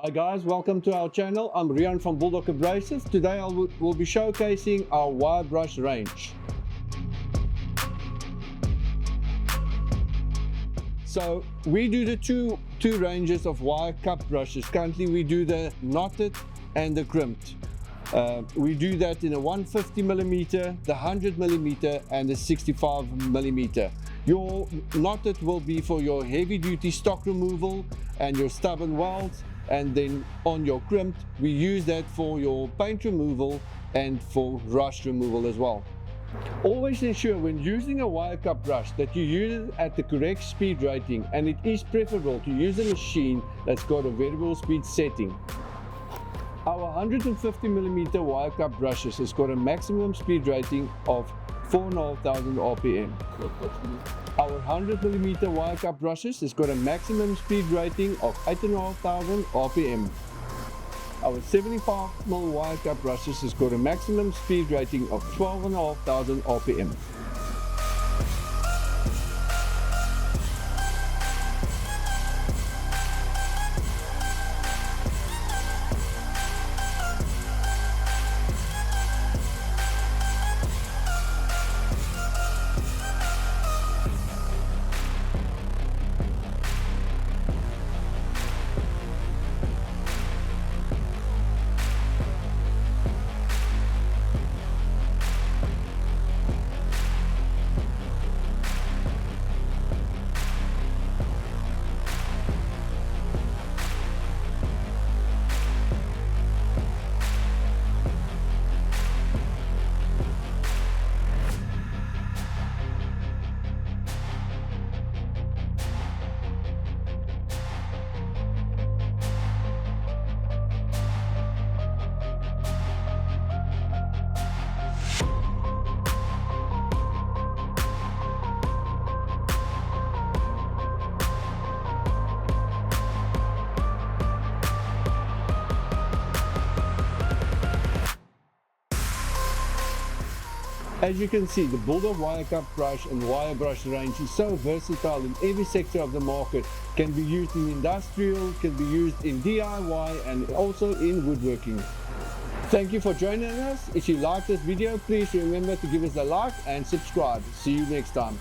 Hi guys, welcome to our channel. I'm Riaan from Bulldog Abrasives. Today we'll be showcasing our wire brush range. So we do the two ranges of wire cup brushes. Currently we do the knotted and the crimped. We do that in a 150mm, the 100mm and the 65mm. Your knotted will be for your heavy duty stock removal and your stubborn welds, and then on your crimped we use that for your paint removal and for rust removal as well. Always ensure when using a wire cup brush that you use it at the correct speed rating, and it is preferable to use a machine that's got a variable speed setting. Our 150mm wire cup brushes has got a maximum speed rating of 4,500 RPM. Our 100mm wire cup brushes has got a maximum speed rating of 8,500 RPM. Our 75mm wire cup brushes has got a maximum speed rating of 12,500 RPM. As you can see, the Bulldog wire cup brush and wire brush range is so versatile in every sector of the market. Can be used in industrial, can be used in DIY and also in woodworking. Thank you for joining us. If you like this video, please remember to give us a like and subscribe. See you next time.